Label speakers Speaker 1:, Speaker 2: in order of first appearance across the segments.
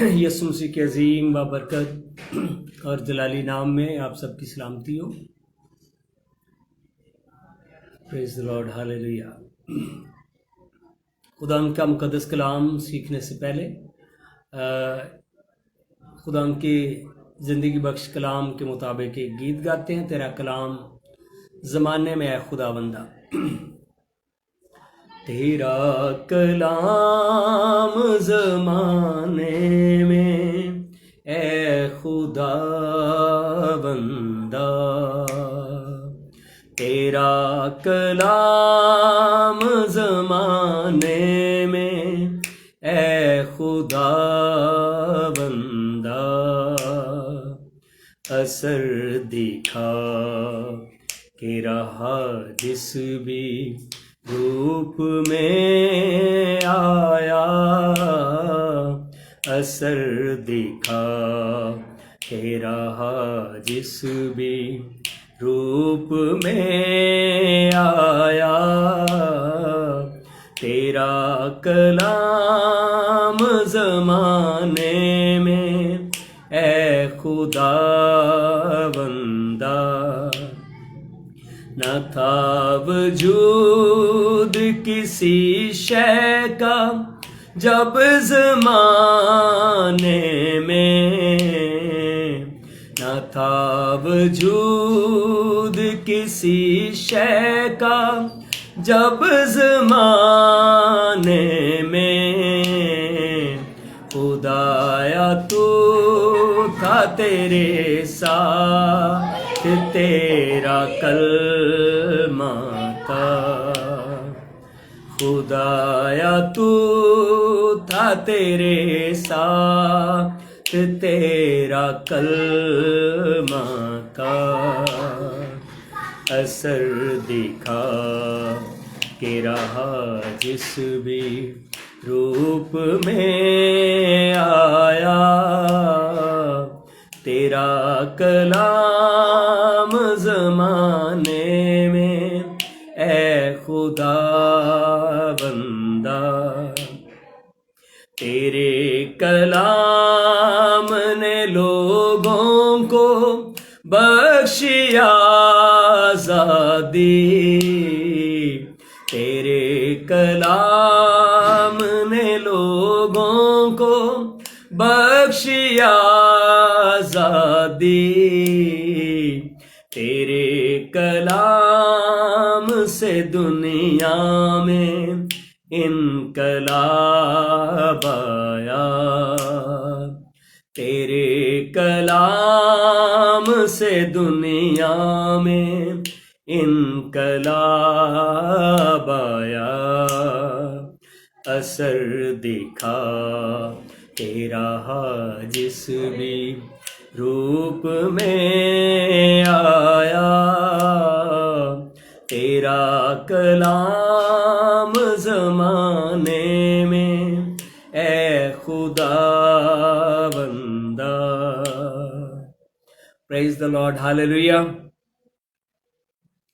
Speaker 1: یسوع مسیح کے عظیم بابرکت اور جلالی نام میں آپ سب کی سلامتی ہو۔ پریز دی لارڈ، ہالیلویا۔ خدا ان کا مقدس کلام سیکھنے سے پہلے خدا ان کی زندگی بخش کلام کے مطابق ایک گیت گاتے ہیں۔ تیرا کلام زمانے میں اے خدا بندہ، تیرا کلام زمانے میں اے خدا بندہ، تیرا کلام زمانے میں اے خدا بندہ، اثر دکھا کہ رہا جس بھی روپ میں آیا، اثر دکھا کہ رہا جس بھی روپ میں آیا، تیرا کلام زمانے میں اے خدا بندہ، نہ تھا وجود کسی شے کا جب زمانے میں، نہ تھا وجود کسی شے کا جب زمانے میں، خدایا تو تھا تیرے ساتھ تیرا کلمہ کا، خدایا تو تھا تیرے ساتھ تیرا کلمہ کا، اثر دکھا کہ رہا جس بھی روپ میں آیا، تیرا کلام زمانے میں اے خدا بندہ، تیرے کلام نے لوگوں کو بخشی آزادی، تیرے کلام نے لوگوں کو بخشی آزادی، تیرے کلام سے دنیا میں انقلاب آیا، تیرے کلام سے دنیا میں انقلاب آیا، اثر دکھا تیرا جس بھی روپ میں آیا، تیرا کلام زمانے میں اے خدا بندہ۔ پریز دی لارڈ، ہالیلویا۔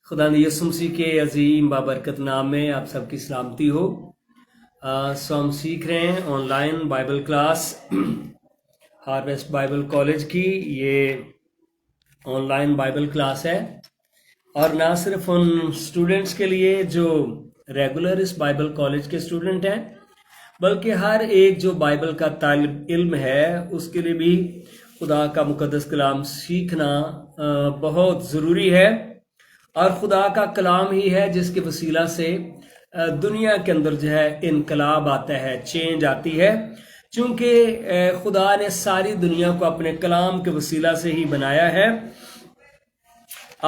Speaker 1: خدا یسوع مسیح کے عظیم بابرکت نام میں آپ سب کی سلامتی ہو۔ سو ہم سیکھ رہے ہیں on line Bible class harvest Bible college کی۔ یہ آن لائن بائبل کلاس ہے، اور نہ صرف ان اسٹوڈنٹس کے لیے جو ریگولر اس بائبل کالج کے اسٹوڈنٹ ہیں، بلکہ ہر ایک جو بائبل کا طالب علم ہے اس کے لیے بھی خدا کا مقدس کلام سیکھنا بہت ضروری ہے، اور خدا کا کلام ہی ہے جس کے وسیلہ سے دنیا کے اندر جو ہے انقلاب آتا ہے، چینج آتی ہے، چونکہ خدا نے ساری دنیا کو اپنے کلام کے وسیلہ سے ہی بنایا ہے،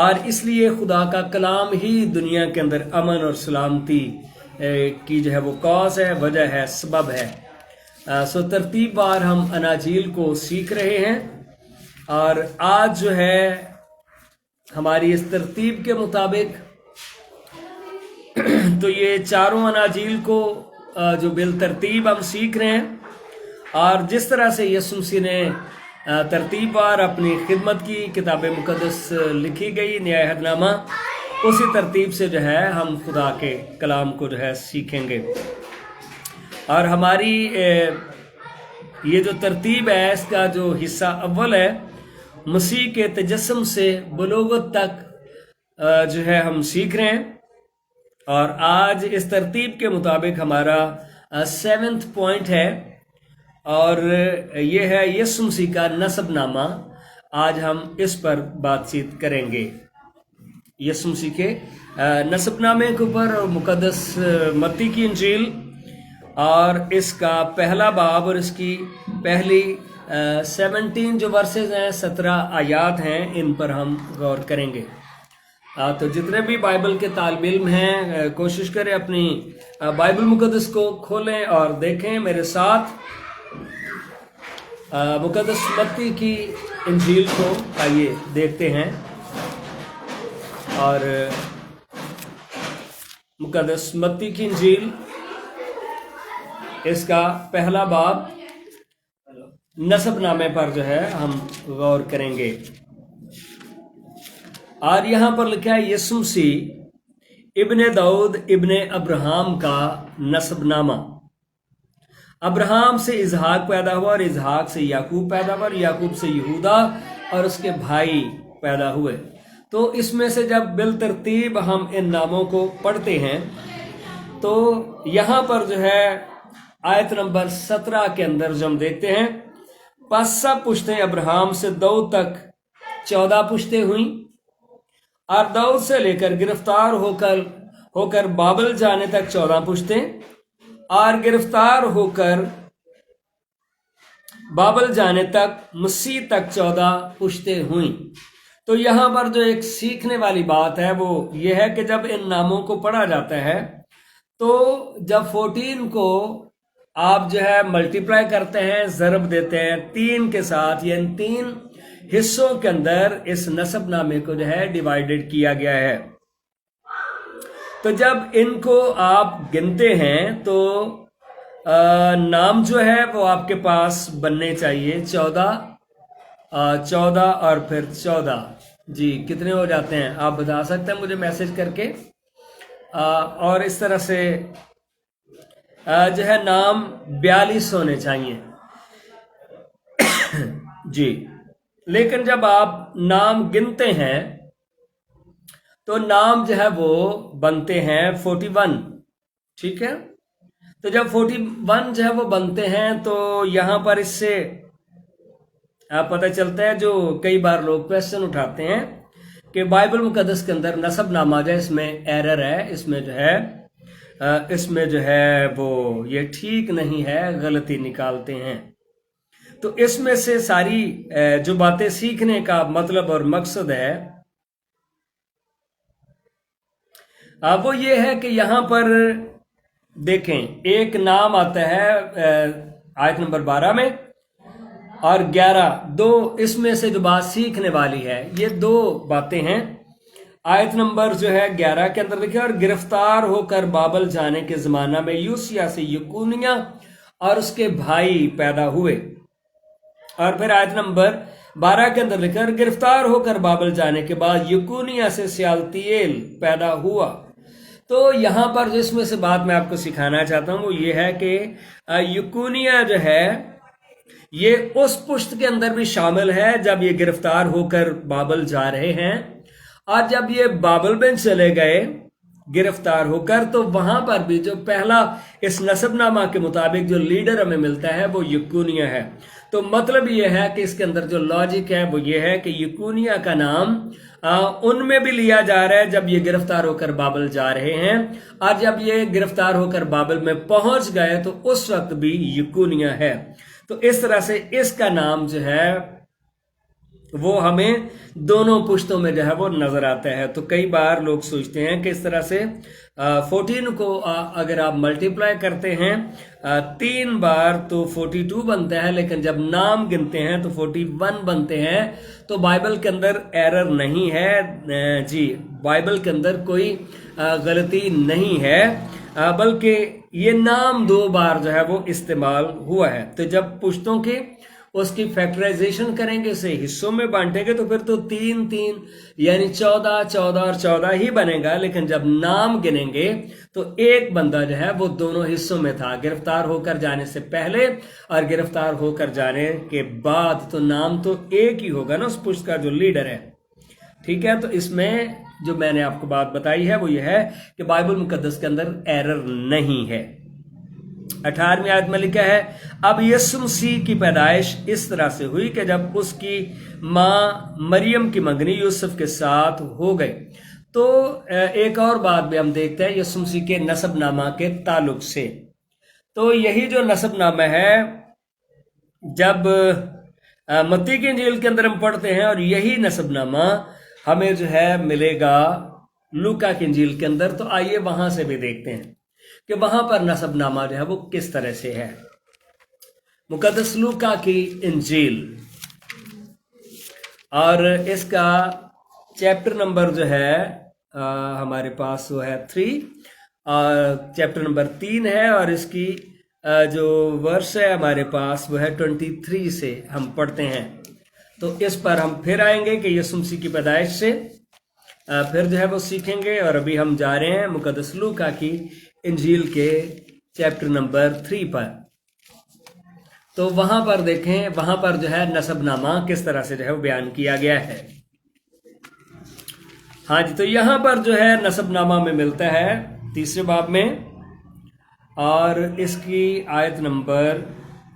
Speaker 1: اور اس لیے خدا کا کلام ہی دنیا کے اندر امن اور سلامتی کی جو ہے وہ کاز ہے، وجہ ہے، سبب ہے۔ سو ترتیب وار ہم اناجیل کو سیکھ رہے ہیں، اور آج جو ہے ہماری اس ترتیب کے مطابق تو یہ چاروں اناجیل کو جو بالترتیب ہم سیکھ رہے ہیں، اور جس طرح سے یسوع مسیح نے ترتیب وار اپنی خدمت کی کتاب مقدس لکھی گئی نیا عہد نامہ، اسی ترتیب سے جو ہے ہم خدا کے کلام کو جو ہے سیکھیں گے۔ اور ہماری ये जो तरतीब है इसका जो हिस्सा अव्वल है मसीह के तजस्सुम से बलोगत तक जो है हम सीख रहे हैं। और आज इस तरतीब के मुताबिक हमारा 7th पॉइंट है और ये है यीशु मसीह का नसबनामा। आज हम इस पर बातचीत करेंगे यीशु मसीह के नसबनामे के ऊपर और मुकद्दस मत्ती की इंजील और इसका पहला बाब और इसकी पहली 17 जो वर्सेस हैं 17 आयात हैं, इन पर हम गौर करेंगे। तो जितने भी बाइबल के तालिब इल्म हैं कोशिश करें अपनी बाइबल मुकद्दस को खोलें और देखें मेरे साथ मुकद्दस मत्ती की इंजील को। आइए देखते हैं और मुकद्दस मत्ती की इंजील इसका पहला बाब नसबनामे पर जो है हम गौर करेंगे। और यहां पर लिखा है यीशु मसीह इब्ने दाऊद इब्ने अब्राहम का नसबनामा। अब्राहम से इसहाक पैदा हुआ और इसहाक से याकूब पैदा हुआ और याकूब से यहूदा और उसके भाई पैदा हुए। तो इसमें से जब बिल तरतीब हम इन नामों को पढ़ते हैं तो यहां पर जो है आयत नंबर 17 के अंदर जो हम देखते हैं, बस सब पुश्तें अब्राहम से दाऊद तक 14 पुश्तें हुई और दाऊद से लेकर गिरफ्तार होकर बाबल जाने तक 14 पुश्तें और गिरफ्तार होकर बाबल जाने तक मसीह तक 14 पुश्तें हुई। तो यहां पर जो एक सीखने वाली बात है वो ये है कि जब इन नामों को पढ़ा जाता है तो जब 14 को आप जो है मल्टीप्लाई करते हैं, ज़रब देते हैं 3 के साथ, या इन 3 हिस्सों के अंदर इस नसबनामे को जो है डिवाइडेड किया गया है। तो जब इनको आप गिनते हैं तो नाम जो है वो आपके पास बनने चाहिए 14 और फिर 14। जी कितने हो जाते हैं आप बता सकते हैं मुझे मैसेज करके। और इस तरह से जो है नाम 42 होने चाहिए जी। लेकिन जब आप नाम गिनते हैं तो नाम जो है वो बनते हैं 41, ठीक है। तो जब 41 जो है वो बनते हैं तो यहां पर इससे पता चलता है, जो कई बार लोग क्वेश्चन उठाते हैं कि बाइबल मुकद्दस के अंदर नसबनामा जो है इसमें एरर है, इसमें जो है वो ये ठीक नहीं है, गलती निकालते हैं। तो इसमें से सारी जो बातें सीखने का मतलब और मकसद है वो ये है कि यहां पर देखें एक नाम आता है आयत नंबर 12 में और 11, दो इसमें से जो बात सीखने वाली है ये 2 बातें हैं। आयत नंबर जो है 11 के अंदर लिखे और गिरफ्तार होकर बाबल जाने के जमाना में यूसिया से यकुनिया और उसके भाई पैदा हुए। और फिर आयत नंबर 12 के अंदर लिखा और गिरफ्तार होकर बाबल जाने के बाद यकुनिया से सियालतिएल पैदा हुआ। तो यहां पर जो इसमें से बात मैं आपको सिखाना चाहता हूं वो ये है कि यकुनिया जो है ये उस पुश्त के अंदर भी शामिल है जब ये गिरफ्तार होकर बाबल जा रहे हैं, और जब ये बाबल में चले गए गिरफ्तार होकर तो वहां पर भी जो पहला इस नसबनामा के मुताबिक जो लीडर हमें मिलता है वो यकुनिया है। तो मतलब ये है कि इसके अंदर जो लॉजिक है वो ये है कि यकुनिया का नाम उनमें भी लिया जा रहा है जब ये गिरफ्तार होकर बाबल जा रहे हैं, और जब ये गिरफ्तार होकर बाबल में पहुंच गए तो उस वक्त भी यकुनिया है। तो इस तरह से इसका नाम जो है वो हमें दोनों पुश्तों में जो है वो नजर आता है। तो कई बार लोग सोचते हैं कि इस तरह से 14 को अगर आप मल्टीप्लाई करते हैं 3 बार तो 42 बनता है, लेकिन जब नाम गिनते हैं तो 41 बनते हैं। तो बाइबल के अंदर एरर नहीं है जी, बाइबल के अंदर कोई गलती नहीं है, बल्कि ये नाम 2 बार जो है वो इस्तेमाल हुआ है। तो जब पुश्तों के اس کی فیکٹرائزیشن کریں گے، اسے حصوں میں بانٹیں گے، تو پھر تو 3 3 یعنی 14 14 اور 14 ہی بنے گا۔ لیکن جب نام گنیں گے تو ایک بندہ جو ہے وہ دونوں حصوں میں تھا، گرفتار ہو کر جانے سے پہلے اور گرفتار ہو کر جانے کے بعد، تو نام تو ایک ہی ہوگا نا اس پشت کا جو لیڈر ہے۔ ٹھیک ہے، تو اس میں جو میں نے آپ کو بات بتائی ہے وہ یہ ہے کہ بائبل مقدس کے اندر ایرر نہیں ہے۔ 18ویں آیت میں لکھا ہے، اب یسوع مسیح کی پیدائش اس طرح سے ہوئی کہ جب اس کی ماں مریم کی منگنی یوسف کے ساتھ ہو گئی۔ تو ایک اور بات بھی ہم دیکھتے ہیں یسوع مسیح کے نسب نامہ کے تعلق سے۔ تو یہی جو نسب نامہ ہے، جب متی کی انجیل کے اندر ہم پڑھتے ہیں، اور یہی نسب نامہ ہمیں جو ہے ملے گا لوکا کی انجیل کے اندر، تو آئیے وہاں سے بھی دیکھتے ہیں کہ وہاں پر نسب نامہ جو ہے وہ کس طرح سے ہے۔ مقدس لوکا کی انجیل، اور اس کا چیپٹر نمبر جو ہے ہمارے پاس وہ ہے 3، اور چیپٹر نمبر 3 ہے، اور اس کی جو ورس ہے ہمارے پاس وہ ہے 23 سے ہم پڑھتے ہیں۔ تو اس پر ہم پھر آئیں گے کہ یسوع مسیح کی پیدائش سے پھر جو ہے وہ سیکھیں گے، اور ابھی ہم جا رہے ہیں مقدس لوکا کی انجیل کے چیپٹر نمبر 3 پر۔ تو وہاں پر دیکھیں، وہاں پر جو ہے نسب نامہ کس طرح سے جو ہے وہ بیان کیا گیا ہے۔ ہاں جی، تو یہاں پر جو ہے نسب نامہ میں ملتا ہے 3 باب میں، اور اس کی آیت نمبر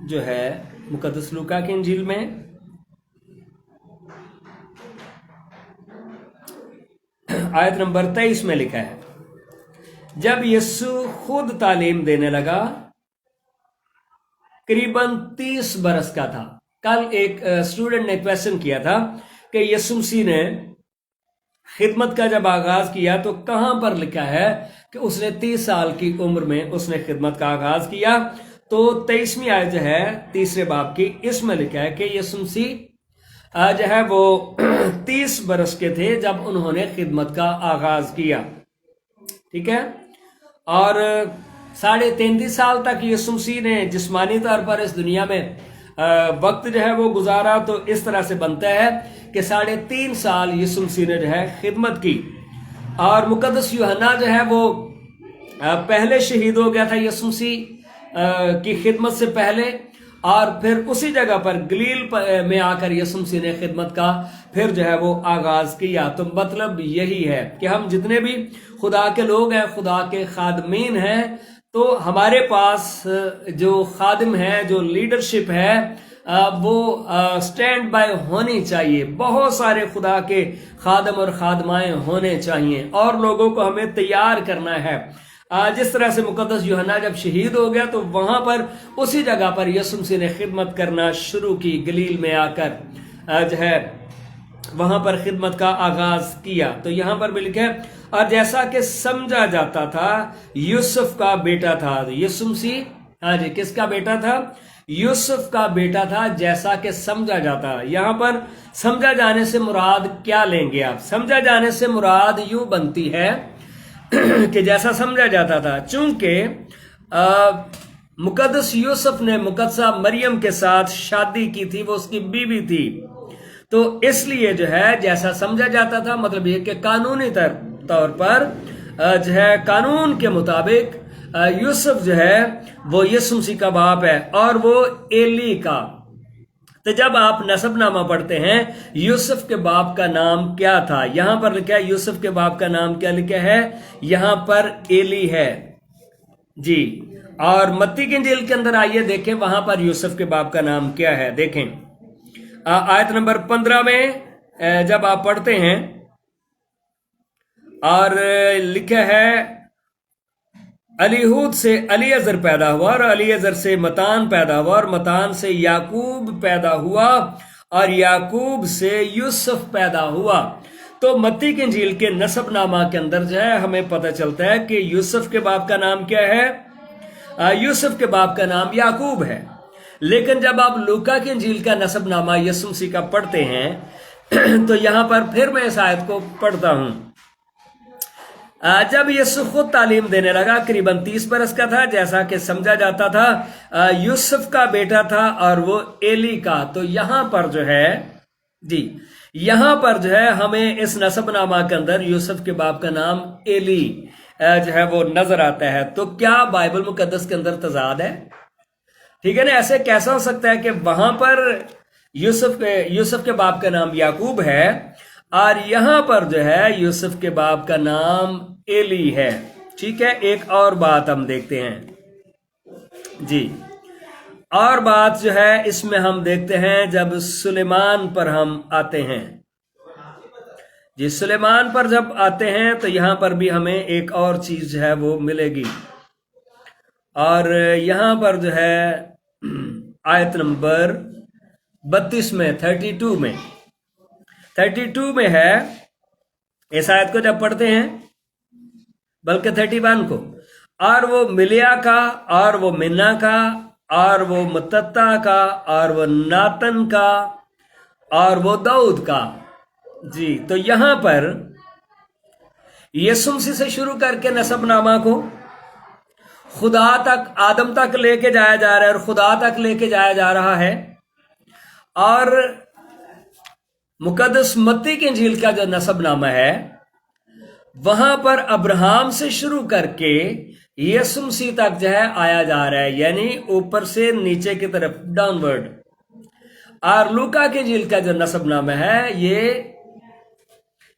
Speaker 1: جو ہے مقدس لوکا کی انجیل میں آیت نمبر 23 میں لکھا ہے، جب یسوع خود تعلیم دینے لگا، قریباً 30 برس کا تھا۔ کل ایک اسٹوڈنٹ نے کویسچن کیا تھا کہ یسوع مسیح نے خدمت کا جب آغاز کیا تو کہاں پر لکھا ہے کہ اس نے 30 سال کی عمر میں اس نے خدمت کا آغاز کیا؟ تو 23ویں آیت جو ہے 3 باب کی، اس میں لکھا ہے کہ یسوع مسیح جو ہے وہ 30 برس کے تھے جب انہوں نے خدمت کا آغاز کیا۔ ٹھیک ہے، اور 33.5 سال تک یسوع مسیح نے جسمانی طور پر اس دنیا میں وقت جو ہے وہ گزارا۔ تو اس طرح سے بنتا ہے کہ 3.5 سال یسوع مسیح نے جو ہے خدمت کی، اور مقدس یوحنا جو ہے وہ پہلے شہید ہو گیا تھا یسوع مسیح کی خدمت سے پہلے، اور پھر اسی جگہ پر گلیل میں آ کر یسوع مسیح نے خدمت کا پھر جو ہے وہ آغاز کیا۔ تو مطلب یہی ہے کہ ہم جتنے بھی خدا کے لوگ ہیں، خدا کے خادمین ہیں، تو ہمارے پاس جو خادم ہے، جو لیڈرشپ ہے، وہ سٹینڈ بائی ہونی چاہیے۔ بہت سارے خدا کے خادم اور خادمائیں ہونے چاہیے، اور لوگوں کو ہمیں تیار کرنا ہے۔ جس طرح سے مقدس یوحنا جب شہید ہو گیا تو وہاں پر اسی جگہ پر یسوع مسیح نے خدمت کرنا شروع کی، گلیل میں آ کر جو ہے وہاں پر خدمت کا آغاز کیا۔ تو یہاں پر بھی لکھا ہے، اور جیسا کہ سمجھا جاتا تھا یوسف کا بیٹا تھا۔ یسوع مسیح ہاں جی کس کا بیٹا تھا؟ یوسف کا بیٹا تھا، جیسا کہ سمجھا جاتا۔ یہاں پر سمجھا جانے سے مراد کیا لیں گے آپ؟ سمجھا جانے سے مراد یوں بنتی ہے کہ جیسا سمجھا جاتا تھا، چونکہ مقدس یوسف نے مقدسہ مریم کے ساتھ شادی کی تھی، وہ اس کی بیوی تھی، تو اس لیے جو ہے جیسا سمجھا جاتا تھا، مطلب یہ کہ قانونی طور پر جو ہے قانون کے مطابق یوسف جو ہے وہ یسوع مسیح کا باپ ہے، اور وہ ایلی کا۔ تو جب آپ نسب نامہ پڑھتے ہیں، یوسف کے باپ کا نام کیا تھا؟ یہاں پر لکھا ہے یوسف کے باپ کا نام کیا لکھا ہے؟ یہاں پر ایلی ہے جی۔ اور متی کی انجیل کے اندر آئیے دیکھیں وہاں پر یوسف کے باپ کا نام کیا ہے۔ دیکھیں آیت نمبر 15 میں جب آپ پڑھتے ہیں، اور لکھا ہے الیہود سے الیعزر پیدا ہوا، اور الیعزر سے متان پیدا ہوا، اور متان سے یعقوب پیدا ہوا، اور یعقوب سے یوسف پیدا ہوا۔ تو متی کی انجیل کے نسب نامہ کے اندر جو ہے ہمیں پتہ چلتا ہے کہ یوسف کے باپ کا نام کیا ہے؟ یوسف کے باپ کا نام یعقوب ہے۔ لیکن جب آپ لوکا کی انجیل کا نسب نامہ یسوع مسیح کا پڑھتے ہیں تو یہاں پر پھر میں اس آیت کو پڑھتا ہوں، जब यीशु खुद तालीम देने लगा, करीबन 30 बरस का था, जैसा कि समझा जाता था। यूसुफ का बेटा था और वो एली का। तो यहां पर जो है जी, यहां पर जो है हमें इस नसबनामा के अंदर यूसुफ के बाप का नाम एली जो है वो नजर आता है। तो क्या बाइबल मुकद्दस के अंदर तजाद है? ठीक है ना। ऐसे कैसा हो सकता है कि वहां पर यूसुफ के बाप का नाम याकूब है और यहां पर जो है यूसुफ के बाप का नाम एली है? ठीक है, एक और बात हम देखते हैं जी। और बात जो है इसमें हम देखते हैं, जब सुलेमान पर हम आते हैं जी, सुलेमान पर जब आते हैं तो यहां पर भी हमें एक और चीज है वो मिलेगी। और यहां पर जो है आयत नंबर 32 में 32 में है। इस आयत को जब पढ़ते हैं, बल्कि 31 को, और वो मिलिया का और वो मिन्ना का और वो मतत्ता का और वो नातन का और वो दाऊद का जी। तो यहां पर यीशु मसीह से शुरू करके नसबनामा को खुदा तक, आदम तक लेके जाया जा रहा है और खुदा तक लेके जाया जा रहा है। और मुकद्दस मत्ती की इंजील का जो नसबनामा है वहां पर अब्राहम से शुरू करके यीशु मसीह तक जो है आया जा रहा है, यानी ऊपर से नीचे की तरफ, डाउनवर्ड। और लूका की इंजील का जो नसबनामा है ये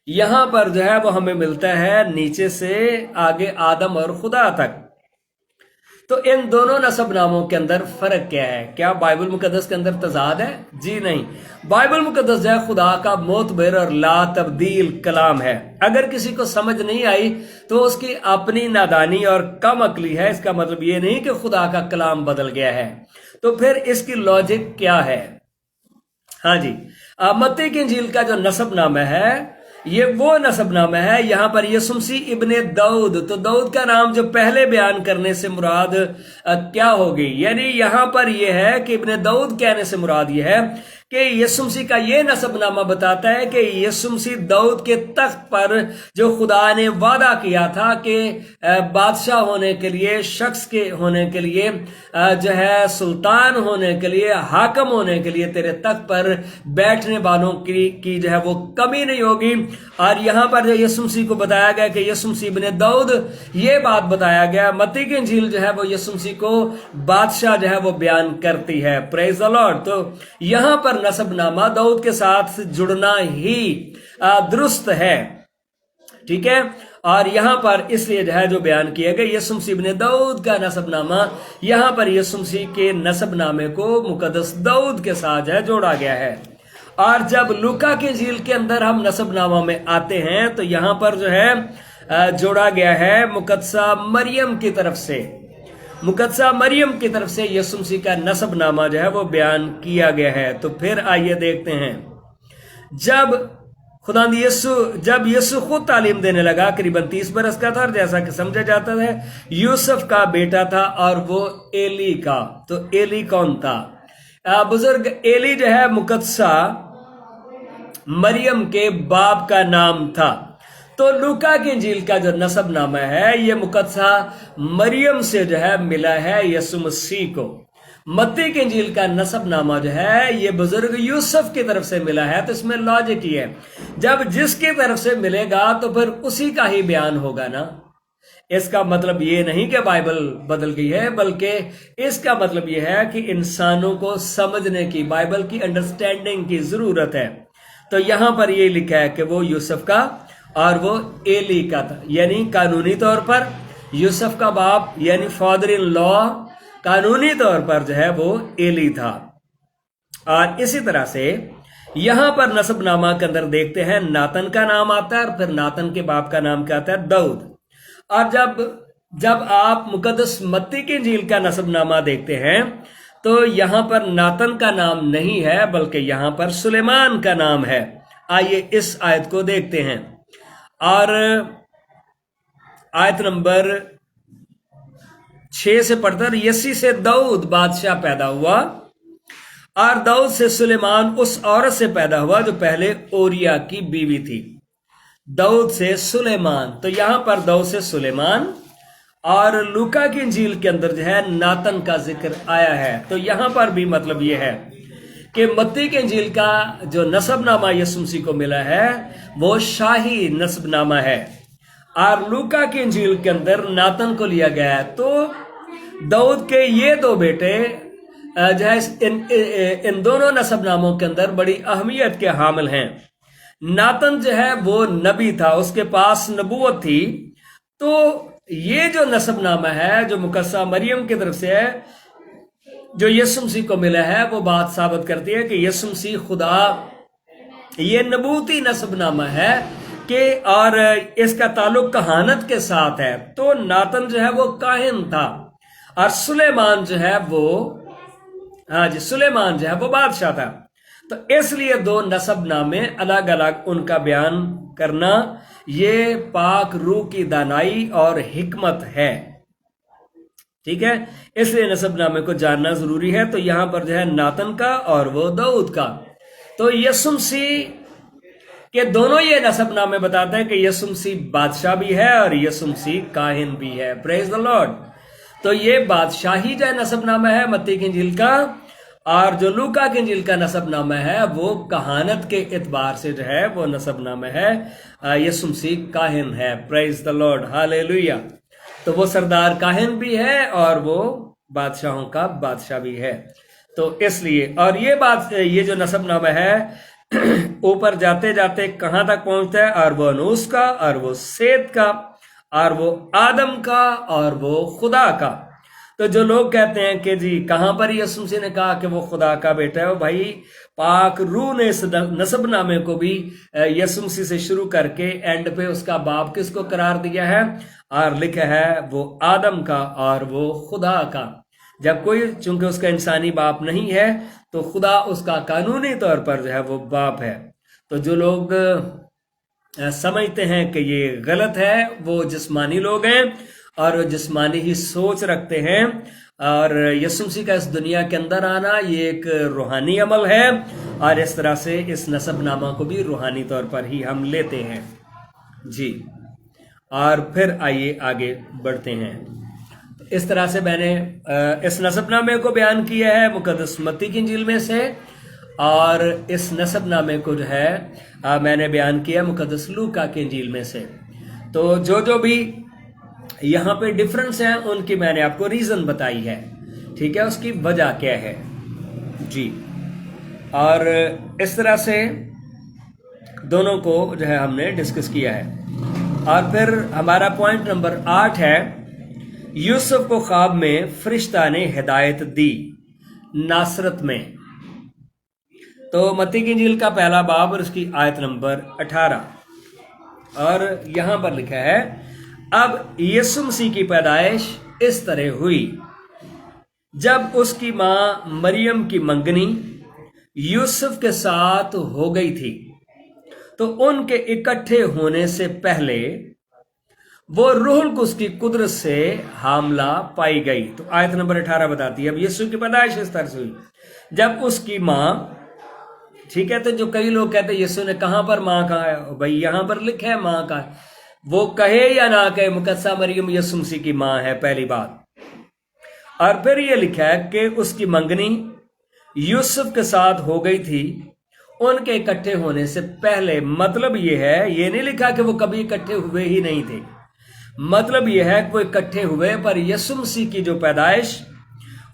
Speaker 1: यहां पर जो है वो हमें मिलता है नीचे से आगे आदम और खुदा तक। तो इन दोनों नसबनामों के अंदर फर्क क्या है? क्या बाइबल मुकद्दस के अंदर तजाद है? जी नहीं। बाइबल मुकद्दस जो है खुदा का मोतबर और ला तब्दील कलाम है। अगर किसी को समझ नहीं आई तो उसकी अपनी नादानी और कम अकली है। इसका मतलब ये नहीं कि खुदा का कलाम बदल गया है। तो फिर इसकी लॉजिक क्या है? हाँ जी, मत्ती की इंजील का जो नसबनामा है ये वो नसबनामा है, यहां पर यीशु मसीह इब्ने दाऊद। तो दाऊद का नाम जो पहले बयान करने से मुराद क्या होगी? यानी यहां पर यह है कि इब्ने दाऊद कहने से मुराद यह है कि यीशु मसीह का यह नसबनामा बताता है कि यीशु मसीह दाऊद के तख्त पर जो खुदा ने वादा किया था कि बादशाह होने के लिए, शख्स के होने के लिए, जो है सुल्तान होने के लिए, हाकम होने के लिए तेरे तख्त पर बैठने वालों की जो है वो कमी नहीं होगी। और यहां पर जो यीशु मसीह को बताया गया कि यीशु मसीह इब्ने दाऊद, ये बात बताया गया। मत्ती की इंजील जो है वो यीशु मसीह को बादशाह जो है वो बयान करती है। Praise the Lord. तो यहां पर नसबनामा दाऊद के साथ जुड़ना ही दुरुस्त है। ठीक है। और यहां पर इसलिए जो है जो बयान किया गया यीशु मसीह इब्ने दाऊद का नसबनामा, यहां पर यीशु मसीह के नसबनामे को मुकद्दस दाऊद के साथ जो है जोड़ा गया है। और जब लूका की इंजील के अंदर हम नसबनामा में आते हैं तो यहां पर जो है जोड़ा गया है मुकद्दसा मरियम की तरफ से। मुकद्दसा मरियम की तरफ से यीशु मसीह का नसबनामा जो है वो बयान किया गया है। तो फिर आइए देखते हैं, जब यीशु खुद तालीम देने लगा, करीबन 30 बरस का था और जैसा कि समझा जाता है यूसुफ का बेटा था और वो एली का। तो एली कौन था? बुजुर्ग एली जो है मुकद्दसा मरियम के बाप का नाम था। तो लूका की इंजील का जो नसबनामा है ये मुकद्दसा मरियम से जो है मिला है यीशु मसीह को। मत्ती की इंजील का नसबनामा जो है ये बुजुर्ग यूसुफ की तरफ से मिला है। तो इसमें लॉजिक ये है, जब जिसकी तरफ से मिलेगा तो फिर उसी का ही बयान होगा ना। इसका मतलब ये नहीं कि बाइबल बदल गई है, बल्कि इसका मतलब ये है कि इंसानों को समझने की, बाइबल की अंडरस्टैंडिंग की जरूरत है। तो यहां पर ये लिखा है कि वो यूसुफ का और वो एली का था, यानी कानूनी तौर पर यूसुफ का बाप यानी फादर इन लॉ कानूनी तौर पर जो है वो एली था। और इसी तरह से यहां पर नसबनामा के अंदर देखते हैं नातन का नाम आता है और फिर नातन के बाप का नाम क्या आता है? दाऊद। और जब आप मुकद्दस मत्ती की इंजील का नसबनामा देखते हैं तो यहां पर नातन का नाम नहीं है, बल्कि यहां पर सुलेमान का नाम है। आइए इस आयत को देखते हैं। और आयत नंबर 6 से पढ़कर, यसी से दाऊद बादशाह पैदा हुआ और दाऊद से सुलेमान उस औरत से पैदा हुआ जो पहले ओरिया की बीवी थी। दाऊद से सुलेमान। तो यहां पर दाऊद से सुलेमान, और लूका की इंजील के अंदर जो है नातन का जिक्र आया है। तो यहां पर भी मतलब यह है कि मत्ती के इंजील का जो नसबनामा यीशु मसीह को मिला है वो शाही नसबनामा है, और लूका की इंजील के अंदर नातन को लिया गया है। तो दाऊद के ये दो बेटे जो है इन दोनों नसबनामों के अंदर बड़ी अहमियत के हामिल हैं। नातन जो है वो नबी था, उसके पास नबूवत थी। तो ये जो नसबनामा है जो मुकद्दसा मरियम की तरफ से है, जो यीशु मसीह को मिला है, वो बात साबित करती है कि यीशु मसीह खुदा, ये नबूती नसबनामा है कि, और इसका ताल्लुक कहानत के साथ है। तो नातन जो है वो काहिन था, और सुलेमान जो है वो, हाँ जी, सुलेमान जो है वो बादशाह था। तो इसलिए दो नसबनामे अलग अलग उनका बयान करना, ये पाक रूह की दानाई और हिकमत है। ठीक है, इसलिए नसबनामे को जानना जरूरी है। तो यहां पर जो है नातन का और वो दाऊद का। तो यीशु मसीह के दोनों ये नसबनामे बताते हैं कि यीशु मसीह बादशाह भी है और यीशु मसीह काहिन भी है। Praise the Lord. तो ये बादशाही जो नसबनामा है मत्ती की इंजील का, और जो लूका की इंजील का नसबनामा है वो कहानत के एतबार से जो है वो नसबनामा है यीशु मसीह काहिन है। Praise the Lord, hallelujah. तो वो सरदार काहिन भी है और वो बादशाहों का बादशाह भी है। तो इसलिए, और ये बात, ये जो नसबनामा है ऊपर जाते जाते कहां तक पहुंचता है, और वो अनूस का, और वो सेत का, और वो आदम का, और वो खुदा का। तो जो लोग कहते हैं कि जी कहां पर यीशु मसीह ने कहा कि वो खुदा का बेटा है, वो भाई पाक रूह ने इस नसबनामे को भी यीशु मसीह से शुरू करके एंड पे उसका बाप किसको करार दिया है, और लिखा है वो आदम का और वो खुदा का। जब कोई, चूंकि उसका इंसानी बाप नहीं है, तो खुदा उसका कानूनी तौर पर जो है वो बाप है। तो जो लोग समझते हैं कि ये गलत है, वो जिस्मानी लोग हैं और जिस्मानी ही सोच रखते हैं। और यीशु मसीह का इस दुनिया के अंदर आना ये एक रूहानी अमल है, और इस तरह से इस नसबनामा को भी रूहानी तौर पर ही हम लेते हैं जी। और फिर आइए आगे बढ़ते हैं। इस तरह से मैंने इस नसबनामे को बयान किया है मुकद्दस मत्ती की इंजील में से, और इस नसबनामे को जो है मैंने बयान किया मुकद्दस लूका की इंजील में से। तो जो जो भी यहाँ पे डिफरेंस है उनकी मैंने आपको रीजन बताई है। ठीक है, उसकी वजह क्या है जी। और इस तरह से दोनों को जो है हमने डिस्कस किया है। और फिर हमारा पॉइंट नंबर 8 है, यूसुफ को ख्वाब में फरिश्ता ने हिदायत दी नासरत में। तो मत्ती की इंजील का पहला बाब और उसकी आयत नंबर 18, और यहां पर लिखा है, अब यीशु मसीह की पैदाइश इस तरह हुई, जब उसकी मां मरियम की मंगनी यूसुफ के साथ हो गई थी, तो उनके इकट्ठे होने से पहले वो रूहुल कुद्स की कुदरत से हामला पाई गई। तो आयत नंबर 18 बताती है, अब यीशु की पैदाइश इस तरह से हुई जब उसकी मां, ठीक है। तो जो कई लोग कहते हैं यीशु ने कहां पर मां कहा है, भाई यहां पर लिखा है मां का, वो कहे या ना कहे, मुकद्दसा मरियम यीशु मसीह की मां है, पहली बात। और फिर ये लिखा है कि उसकी मंगनी यूसुफ के साथ हो गई थी उनके इकट्ठे होने से पहले। मतलब ये है, ये नहीं लिखा कि वो कभी इकट्ठे हुए ही नहीं थे। मतलब ये है कि वो इकट्ठे हुए, पर यीशु मसीह की जो पैदाइश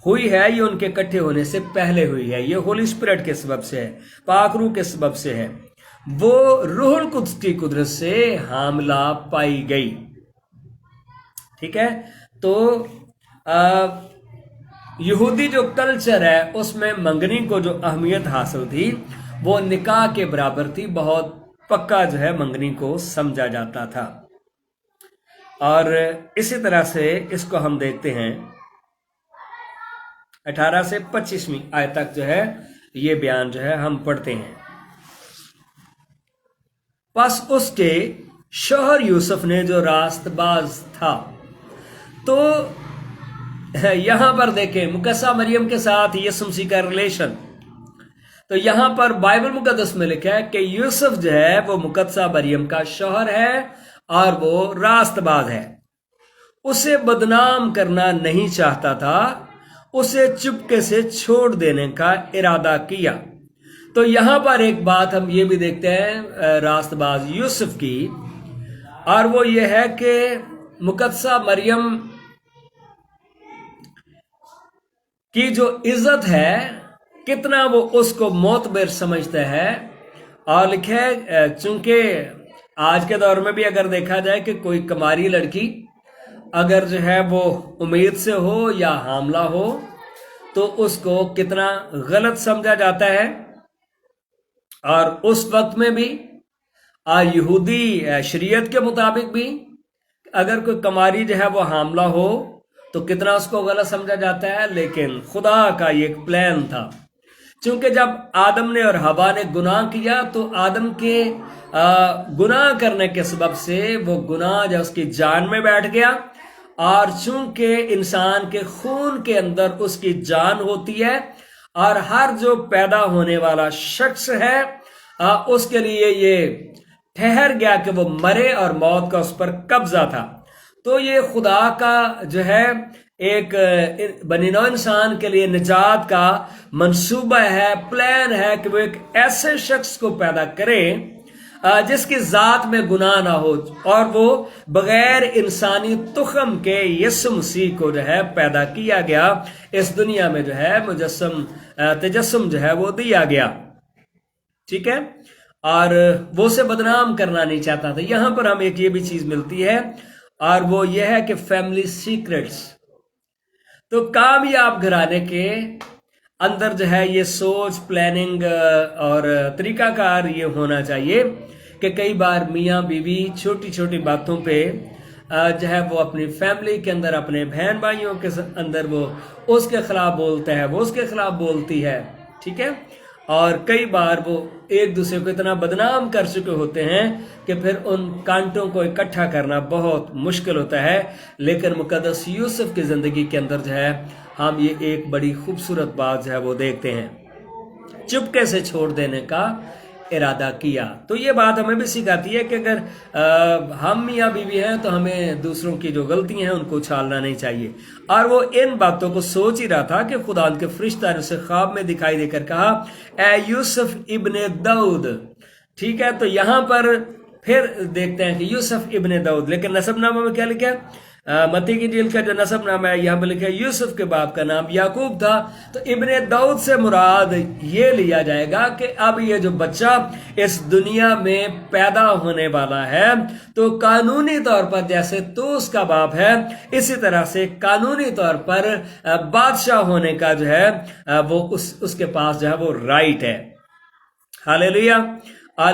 Speaker 1: हुई है ये उनके इकट्ठे होने से पहले हुई है। ये होली स्पिरिट के सबब से है, पाक रूह के सबब से है। वो रूहुल कुद्स की कुदरत से हामला पाई गई। ठीक है। तो यहूदी जो कल्चर है उसमें मंगनी को जो अहमियत हासिल थी वो निकाह के बराबर थी। बहुत पक्का जो है मंगनी को समझा जाता था। और इसी तरह से इसको हम देखते हैं 18 से 25वीं आयत तक जो है ये बयान जो है हम पढ़ते हैं। बस उसके शौहर यूसुफ ने जो रास्तबाज था, तो यहां पर देखें मुकद्दसा मरियम के साथ यीशु मसीह का रिलेशन। تو یہاں پر بائبل مقدس میں لکھا ہے کہ یوسف جو ہے وہ مقدسہ مریم کا شوہر ہے اور وہ راست باز ہے، اسے بدنام کرنا نہیں چاہتا تھا، اسے چپکے سے چھوڑ دینے کا ارادہ کیا۔ تو یہاں پر ایک بات ہم یہ بھی دیکھتے ہیں راست باز یوسف کی، اور وہ یہ ہے کہ مقدسہ مریم کی جو عزت ہے کتنا وہ اس کو معتبر سمجھتا ہے، اور لکھے چونکہ آج کے دور میں بھی اگر دیکھا جائے کہ کوئی کماری لڑکی اگر جو ہے وہ امید سے ہو یا حاملہ ہو تو اس کو کتنا غلط سمجھا جاتا ہے، اور اس وقت میں بھی یہودی شریعت کے مطابق بھی اگر کوئی کماری جو ہے وہ حاملہ ہو تو کتنا اس کو غلط سمجھا جاتا ہے۔ لیکن خدا کا یہ ایک پلان تھا، چونکہ جب آدم نے اور حوا نے گناہ کیا تو آدم کے گناہ کرنے کے سبب سے وہ گناہ جو اس کی جان میں بیٹھ گیا، اور چونکہ انسان کے خون کے اندر اس کی جان ہوتی ہے اور ہر جو پیدا ہونے والا شخص ہے اس کے لیے یہ ٹھہر گیا کہ وہ مرے، اور موت کا اس پر قبضہ تھا۔ تو یہ خدا کا جو ہے ایک بنی نوع انسان کے لیے نجات کا منصوبہ ہے، پلان ہے کہ وہ ایک ایسے شخص کو پیدا کرے جس کی ذات میں گناہ نہ ہو، اور وہ بغیر انسانی تخم کے یسوع مسیح کو جو ہے پیدا کیا گیا، اس دنیا میں جو ہے تجسم جو ہے وہ دیا گیا، ٹھیک ہے، اور وہ اسے بدنام کرنا نہیں چاہتا تھا۔ یہاں پر ہم ایک یہ بھی چیز ملتی ہے، اور وہ یہ ہے کہ فیملی سیکرٹس، تو کامیاب گھرانے کے اندر جو ہے یہ سوچ، پلاننگ اور طریقہ کار یہ ہونا چاہیے کہ کئی بار میاں بیوی چھوٹی چھوٹی باتوں پہ جو ہے وہ اپنی فیملی کے اندر، اپنے بہن بھائیوں کے اندر وہ اس کے خلاف بولتا ہے، وہ اس کے خلاف بولتی ہے، ٹھیک ہے، اور کئی بار وہ ایک دوسرے کو اتنا بدنام کر چکے ہوتے ہیں کہ پھر ان کانٹوں کو اکٹھا کرنا بہت مشکل ہوتا ہے۔ لیکن مقدس یوسف کی زندگی کے اندر جو ہے ہم یہ ایک بڑی خوبصورت بات جو ہے وہ دیکھتے ہیں، چپکے سے چھوڑ دینے کا ارادہ کیا۔ تو یہ بات ہمیں بھی سکھاتی ہے کہ اگر ہم میاں بیوی ہیں تو ہمیں دوسروں کی جو غلطیاں ہیں ان کو اچھالنا نہیں چاہیے۔ اور وہ ان باتوں کو سوچ ہی رہا تھا کہ خدا ان کے فرشتہ نے اسے خواب میں دکھائی دے کر کہا، اے یوسف ابن داؤد، ٹھیک ہے۔ تو یہاں پر پھر دیکھتے ہیں کہ یوسف ابن داؤد، لیکن نسب نامہ میں کیا لکھا ہے؟ متی کی انجیل کا جو نسب نامہ ہے یہاں پہ لکھا ہے یوسف کے باپ کا نام یعقوب تھا۔ تو ابن داؤد سے مراد یہ لیا جائے گا کہ اب یہ جو بچہ اس دنیا میں پیدا ہونے والا ہے تو قانونی طور پر جیسے تو اس کا باپ ہے، اسی طرح سے قانونی طور پر بادشاہ ہونے کا جو ہے وہ اس کے پاس جو ہے وہ رائٹ ہے۔ ہاللیلویا۔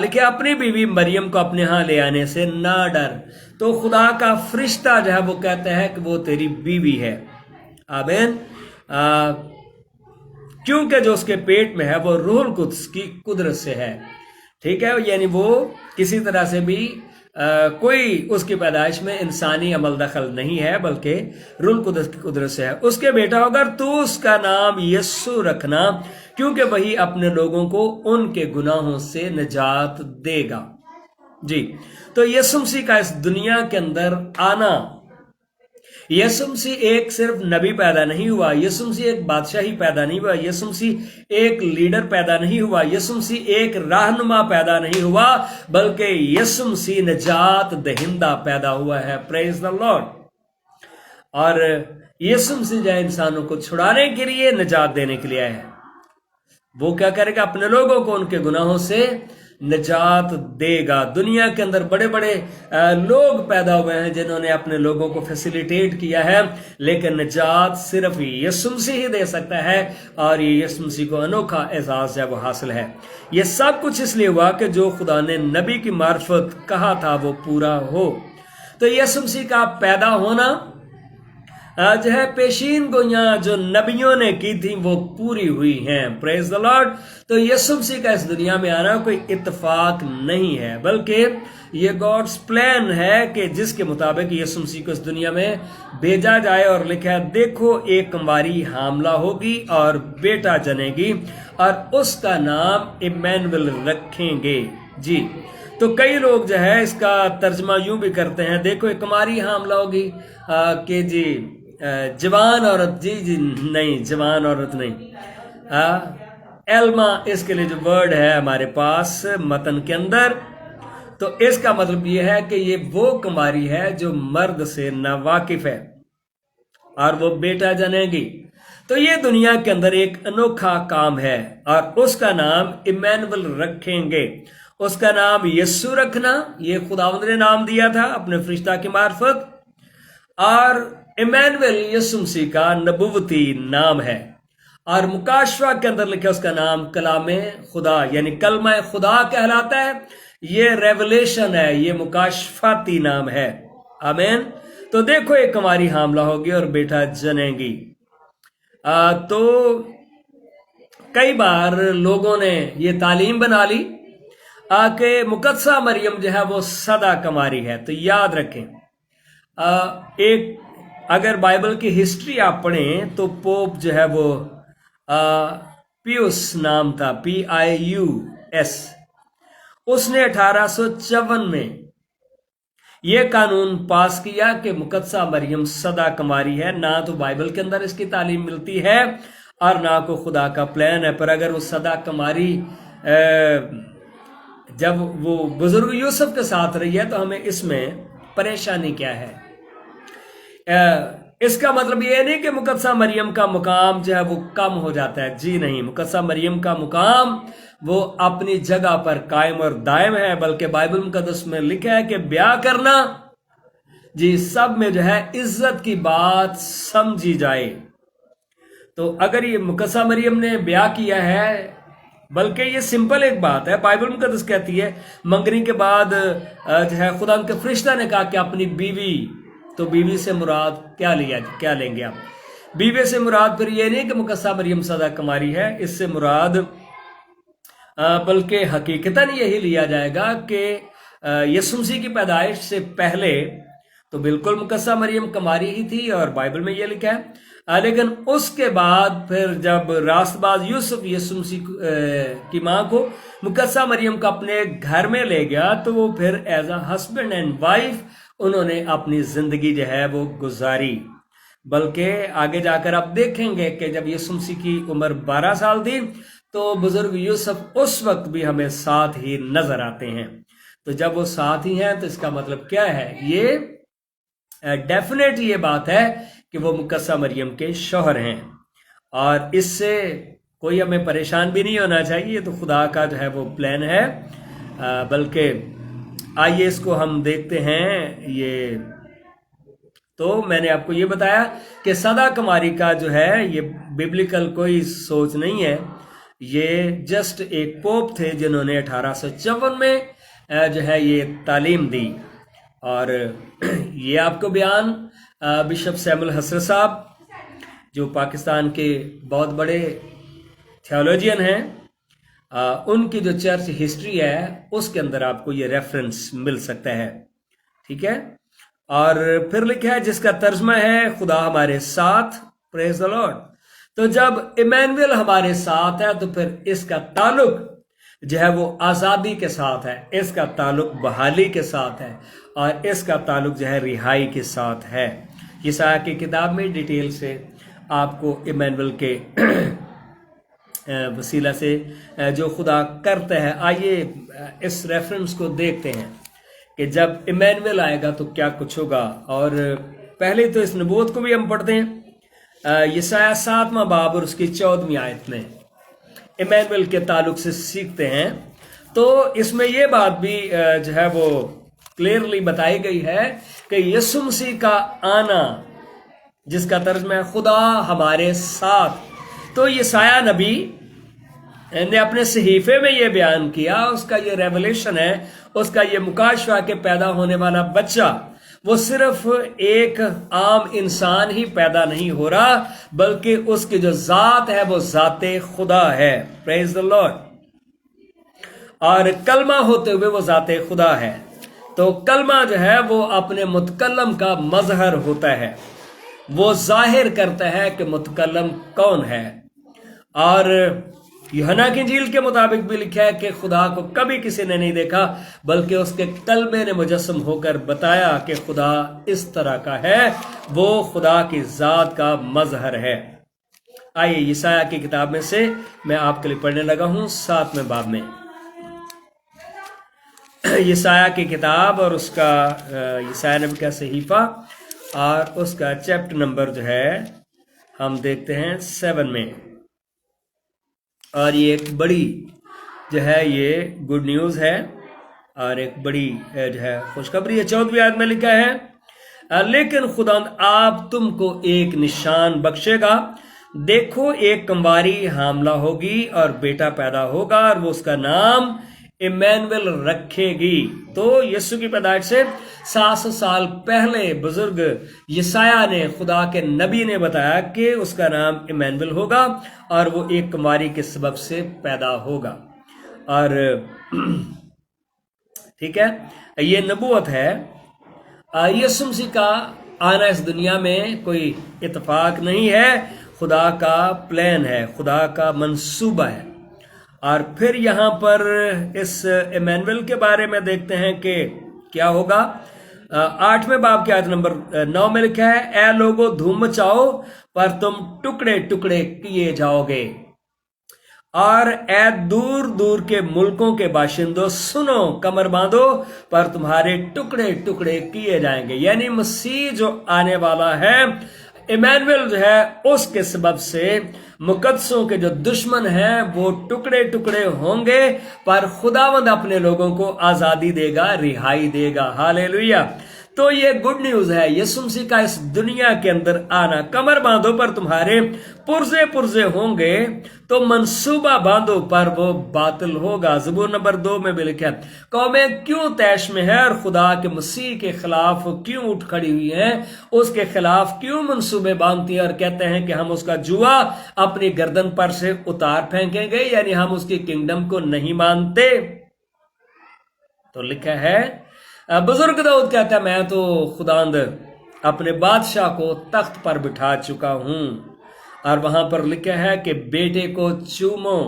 Speaker 1: لکھے اپنی بیوی مریم کو اپنے ہاں لے آنے سے نہ ڈر، تو خدا کا فرشتہ جو ہے وہ کہتا ہے کہ وہ تیری بیوی ہے، آمین، کیونکہ جو اس کے پیٹ میں ہے وہ روح القدس کی قدرت سے ہے، ٹھیک ہے، یعنی وہ کسی طرح سے بھی کوئی اس کی پیدائش میں انسانی عمل دخل نہیں ہے، بلکہ روح القدس کی قدرت سے ہے۔ اس کے بیٹا ہوگا تو اس کا نام یسوع رکھنا، کیونکہ وہی اپنے لوگوں کو ان کے گناہوں سے نجات دے گا۔ جی، تو یسوع مسیح کا اس دنیا کے اندر آنا، یسوع مسیح ایک صرف نبی پیدا نہیں ہوا، یسوع مسیح ایک بادشاہی پیدا نہیں ہوا، یسوع مسیح ایک لیڈر پیدا نہیں ہوا، یسوع مسیح ایک رہنما پیدا نہیں ہوا، بلکہ یسوع مسیح نجات دہندہ پیدا ہوا ہے۔ پریز دی لارڈ۔ اور یسوع مسیح جو ہے انسانوں کو چھڑانے کے لیے، نجات دینے کے لیے آیا ہے۔ وہ کیا کرے گا؟ اپنے لوگوں کو ان کے گناہوں سے نجات دے گا۔ دنیا کے اندر بڑے بڑے لوگ پیدا ہوئے ہیں جنہوں نے اپنے لوگوں کو فیسیلیٹیٹ کیا ہے، لیکن نجات صرف یسوع مسیح ہی دے سکتا ہے، اور یہ یسوع مسیح کو انوکھا اعزاز ہے وہ حاصل ہے۔ یہ سب کچھ اس لیے ہوا کہ جو خدا نے نبی کی معرفت کہا تھا وہ پورا ہو۔ تو یسوع مسیح کا پیدا ہونا जो है पेशीन गोइयां जो नबियों ने की थी वो पूरी हुई हैं। Praise the Lord. तो यीशु मसीह का इस दुनिया में आना कोई इत्तेफाक नहीं है, बल्कि ये गॉड्स प्लान है कि जिसके मुताबिक यीशु मसीह को इस दुनिया में भेजा जाए। और लिखा है, देखो एक कुंवारी हामला होगी और बेटा जनेगी और उसका नाम इम्मानुएल रखेंगे। जी, तो कई लोग जो है इसका तर्जमा यूं भी करते हैं, देखो एक कुमारी हामला होगी कि जी जवान औरत। जी जी नहीं, जवान औरत नहीं। एल्मा इसके लिए जो वर्ड है हमारे पास मतन के अंदर, तो इसका मतलब ये है कि ये वो कुमारी है जो मर्द से नावाकिफ है और वो बेटा जनेगी। तो ये दुनिया के अंदर एक अनोखा काम है और उसका नाम इम्मानुएल रखेंगे। उसका नाम यीशु रखना, ये खुदावंद ने नाम दिया था अपने फरिश्ता की मार्फत। और इम्मानुएल यीशु मसीह का नबुवती नाम है। और मुकाशवा के अंदर लिखा उसका नाम कलामे खुदा यानी कलमा खुदा कहलाता है। ये रेवलेशन है, ये मुकाशफाती नाम है। आमीन। तो देखो एक कुंवारी हामला होगी और बेटा जनेगी। तो कई बार लोगों ने ये तालीम बना ली कि मुकद्दसा मरियम जो है वो सदा कुंवारी है। तो याद रखें, एक अगर बाइबल की हिस्ट्री आप पढ़ें तो पोप जो है वो पियुस नाम था, PIUS। उसने 1854 में यह कानून पास किया कि मुकद्दसा मरियम सदा कुंवारी है। ना तो बाइबल के अंदर इसकी तालीम मिलती है और ना को खुदा का प्लान है। पर अगर वो सदा कुंवारी जब वो बुजुर्ग यूसुफ के साथ रही है तो हमें इसमें परेशानी क्या है? इसका मतलब ये नहीं कि मुकद्दसा मरियम का मुकाम जो है वो कम हो जाता है। जी नहीं, मुकद्दसा मरियम का मुकाम वो अपनी जगह पर कायम और दायम है। बल्कि बाइबल मुकद्दस में लिखा है कि ब्याह करना जी सब में जो है इज्जत की बात समझी जाए। तो अगर ये मुकद्दसा मरियम ने ब्याह किया है, बल्कि ये सिंपल एक बात है, बाइबल मुकद्दस कहती है मंगनी के बाद जो है खुदा के फरिश्ता ने कहा कि अपनी बीवी, तो बीवी से मुराद क्या लेंगे आप? बीवी से मुराद फिर ये नहीं कि मुकद्दसा मरियम सदा कुंवारी है, इससे मुराद बल्कि हकीकतन यही लिया जाएगा कि यीशु मसीह की पैदाइश से पहले तो बिल्कुल मुकद्दसा मरियम कुंवारी ही थी और बाइबल में ये लिखा है। लेकिन उसके बाद फिर जब रास्तबाज यूसुफ यीशु मसीह की मां को मुकद्दसा मरियम को अपने घर में ले गया तो वो फिर as a husband and wife उन्होंने अपनी जिंदगी जो है वो गुजारी। बल्कि आगे जाकर आप देखेंगे कि जब यीशु मसीह की उम्र 12 साल थी तो बुजुर्ग यूसुफ उस वक्त भी हमें साथ ही नजर आते हैं। तो जब वो साथ ही हैं तो इसका मतलब क्या है? ये डेफिनेट ये बात है कि वो मुकद्दसा मरियम के शौहर हैं और इससे कोई हमें परेशान भी नहीं होना चाहिए। तो खुदा का जो है वो प्लान है। बल्कि आइए इसको हम देखते हैं। ये तो मैंने आपको ये बताया कि सदा कुंवारी का जो है ये बिब्लिकल कोई सोच नहीं है। ये जस्ट एक पोप थे जिन्होंने 1854 में जो है ये तालीम दी। और ये आपको बयान बिशप सैमुअल हसरत साहब जो पाकिस्तान के बहुत बड़े थियोलॉजियन हैं, उनकी जो चर्च हिस्ट्री है उसके अंदर आपको ये रेफरेंस मिल सकता है। ठीक है। और फिर लिखा है जिसका तर्जमा है खुदा हमारे साथ। Praise the Lord. तो जब इम्मानुएल हमारे साथ है तो फिर इसका ताल्लुक जो है वो आज़ादी के साथ है, इसका ताल्लुक बहाली के साथ है और इसका ताल्लुक जो है रिहाई के साथ है। यशायाह की किताब में डिटेल से आपको इम्मानुएल के वसीला से जो खुदा करता है। आइए इस रेफरेंस को देखते हैं कि जब इम्मानुएल आएगा तो क्या कुछ होगा। और पहले तो इस नबूवत को भी हम पढ़ते हैं। यशायाह 7वां बाब और उसकी 14वीं आयत में इम्मानुएल के ताल्लुक से सीखते हैं। तो इसमें यह बात भी जो है वो क्लियरली बताई गई है कि यीशु मसीह का आना जिसका तर्जुमा है खुदा हमारे साथ। तो यशायाह नबी ने अपने सहीफे में यह बयान किया, उसका ये रेवलेशन है, उसका ये मुकाशवा के पैदा होने वाला बच्चा وہ صرف ایک عام انسان ہی پیدا نہیں ہو رہا، بلکہ اس کی جو ذات ہے وہ ذات خدا ہے. پریز دی لارڈ. اور کلمہ ہوتے ہوئے وہ ذات خدا ہے. تو کلمہ جو ہے وہ اپنے متکلم کا مظہر ہوتا ہے، وہ ظاہر کرتا ہے کہ متکلم کون ہے. اور یوحنا کی انجیل کے مطابق بھی لکھا ہے کہ خدا کو کبھی کسی نے نہیں دیکھا، بلکہ اس کے کلمے نے مجسم ہو کر بتایا کہ خدا اس طرح کا ہے، وہ خدا کی ذات کا مظہر ہے. آئیے یسایہ کی کتاب میں سے میں آپ کے لیے پڑھنے لگا ہوں 7ویں باب میں. یسایہ کی کتاب اور اس کا یسایہ نبی کا صحیفہ اور اس کا چیپٹر نمبر جو ہے ہم دیکھتے ہیں 7 میں. اور یہ ایک بڑی جو ہے یہ گڈ نیوز ہے اور ایک بڑی جو ہے خوشخبری ہے. 14ویں آیت میں لکھا ہے، لیکن خدا آپ تم کو ایک نشان بخشے گا، دیکھو ایک کنواری حاملہ ہوگی اور بیٹا پیدا ہوگا اور وہ اس کا نام ایمینویل رکھے گی. تو یسوع کی پیدائش سے 700 سال پہلے بزرگ یسایہ نے، خدا کے نبی نے بتایا کہ اس کا نام ایمینویل ہوگا اور وہ ایک کنواری کے سبب سے پیدا ہوگا. اور ٹھیک ہے، یہ نبوت ہے. یسوع مسیح کا آنا اس دنیا میں کوئی اتفاق نہیں ہے، خدا کا پلان ہے، خدا کا منصوبہ ہے. اور پھر یہاں پر اس ایمینویل کے بارے میں دیکھتے ہیں کہ کیا ہوگا. 8ویں باب کی آیت نمبر 9 میں لکھا ہے، اے لوگو دھوم مچاؤ پر تم ٹکڑے ٹکڑے کیے جاؤ گے، اور اے دور دور کے ملکوں کے باشندوں سنو، کمر باندھو پر تمہارے ٹکڑے ٹکڑے کیے جائیں گے. یعنی مسیح جو آنے والا ہے، ایمینویل جو ہے، اس کے سبب سے مقدسوں کے جو دشمن ہیں وہ ٹکڑے ٹکڑے ہوں گے، پر خداوند اپنے لوگوں کو آزادی دے گا، رہائی دے گا. ہاللیلویہ. تو یہ گڈ نیوز ہے یسوع مسیح کا اس دنیا کے اندر آنا. کمر باندھو پر تمہارے پرزے پرزے ہوں گے، تو منصوبہ باندھو پر وہ باطل ہوگا. زبور نمبر 2 میں بھی لکھا ہے، قومیں کیوں طیش میں ہے اور خدا کے مسیح کے خلاف کیوں اٹھ کھڑی ہوئی ہیں، اس کے خلاف کیوں منصوبے باندھتی ہیں اور کہتے ہیں کہ ہم اس کا جوا اپنی گردن پر سے اتار پھینکیں گے، یعنی ہم اس کی کنگڈم کو نہیں مانتے. تو لکھا ہے، بزرگ داؤد کہتا ہے، میں تو خداوند اپنے بادشاہ کو تخت پر بٹھا چکا ہوں. اور وہاں پر لکھا ہے کہ بیٹے کو چومو،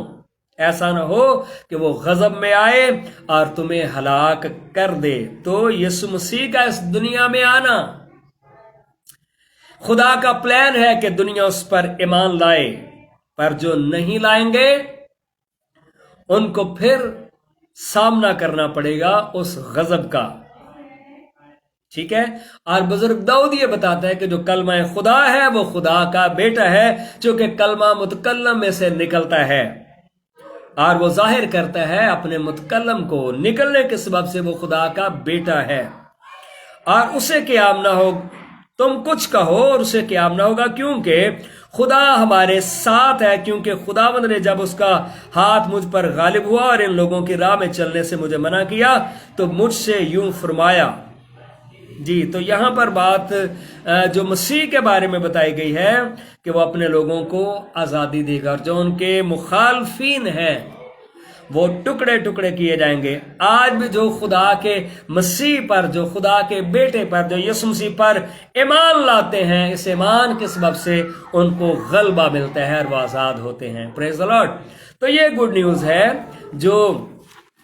Speaker 1: ایسا نہ ہو کہ وہ غضب میں آئے اور تمہیں ہلاک کر دے. تو یسوع مسیح کا اس دنیا میں آنا، خدا کا پلان ہے کہ دنیا اس پر ایمان لائے، پر جو نہیں لائیں گے ان کو پھر سامنا کرنا پڑے گا اس غضب کا. ٹھیک ہے. اور بزرگ داؤد یہ بتاتا ہے کہ جو کلمہ خدا ہے وہ خدا کا بیٹا ہے، چونکہ کلمہ متکلم میں سے نکلتا ہے اور وہ ظاہر کرتا ہے اپنے متکلم کو، نکلنے کے سبب سے وہ خدا کا بیٹا ہے. اور اسے قیام نہ ہو، تم کچھ کہو اور اسے قیام نہ ہوگا، کیونکہ خدا ہمارے ساتھ ہے. کیونکہ خداوند نے جب اس کا ہاتھ مجھ پر غالب ہوا اور ان لوگوں کی راہ میں چلنے سے مجھے منع کیا، تو مجھ سے یوں فرمایا. جی، تو یہاں پر بات جو مسیح کے بارے میں بتائی گئی ہے کہ وہ اپنے لوگوں کو آزادی دے گا، اور جو ان کے مخالفین ہیں وہ ٹکڑے ٹکڑے کیے جائیں گے. آج بھی جو خدا کے مسیح پر، جو خدا کے بیٹے پر، جو یسوع مسیح پر ایمان لاتے ہیں، اس ایمان کے سبب سے ان کو غلبہ ملتا ہے اور وہ آزاد ہوتے ہیں. پریز دی لارڈ. تو یہ گڈ نیوز ہے جو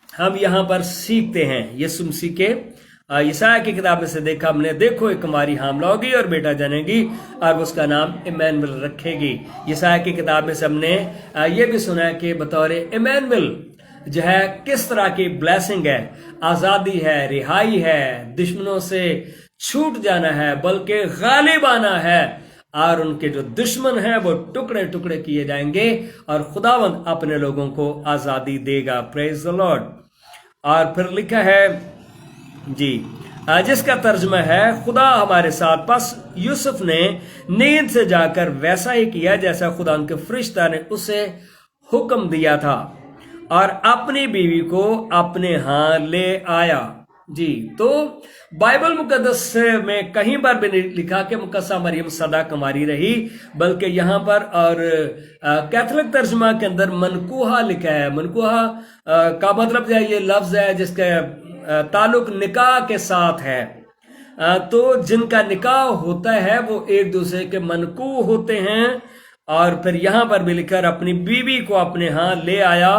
Speaker 1: ہم یہاں پر سیکھتے ہیں یسوع مسیح کے. یسایہ کی کتاب میں سے دیکھا ہم نے، دیکھو ایک کنواری حاملہ ہوگی اور بیٹا جنے گی اور اس کا نام ایمینویل رکھے گی. یسایہ کی کتاب میں سے ہم نے یہ بھی سنا ہے کہ بطور ایمینویل جو ہے کس طرح کی بلیسنگ ہے، آزادی ہے، رہائی ہے، دشمنوں سے چھوٹ جانا ہے، بلکہ غالب آنا ہے، اور ان کے جو دشمن ہیں وہ ٹکڑے ٹکڑے کیے جائیں گے اور خداوند اپنے لوگوں کو آزادی دے گا. پریز دی لارڈ. اور پھر لکھا ہے جی، جس کا ترجمہ ہے، خدا ہمارے ساتھ. پس یوسف نے نیند سے جا کر ویسا ہی کیا جیسا خدا ان کے فرشتہ نے اسے حکم دیا تھا، اور اپنی بیوی کو اپنے ہاں لے آیا. जी, तो बाइबल मुकद्दस में कहीं पर भी नहीं लिखा कि मुकद्दसा मरियम सदा कुंवारी रही, बल्कि यहाँ पर और कैथोलिक तर्जुमा के अंदर मनकूहा लिखा है। मनकूहा का मतलब जो है, ये लफ्ज है जिसका ताल्लुक निकाह के साथ है। तो जिनका निकाह होता है वो एक दूसरे के मनकू होते हैं। और फिर यहाँ पर भी लिखा, अपनी बीवी को अपने यहाँ ले आया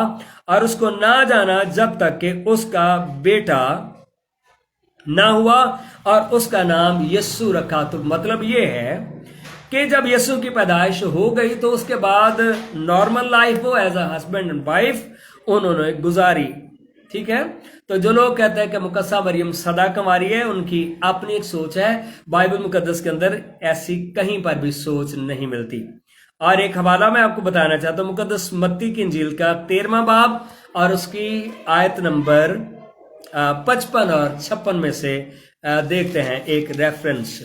Speaker 1: और उसको ना जाना जब तक कि उसका बेटा ना हुआ और उसका नाम यस्सु रखा। तो मतलब ये है कि जब यस्सु की पैदाइश हो गई तो उसके बाद नॉर्मल लाइफ वो as a husband and wife उन्होंने गुजारी। ठीक है, तो जो लोग कहते हैं कि मुकद्दसा मरियम सदा कुंवारी है, उनकी अपनी एक सोच है। बाइबल मुकद्दस के अंदर ऐसी कहीं पर भी सोच नहीं मिलती। और एक हवाला मैं आपको बताना चाहता हूँ, मुकद्दस मत्ती की इंजील का 13वां बाब और उसकी आयत नंबर 55 और 56 में से देखते हैं एक रेफरेंस।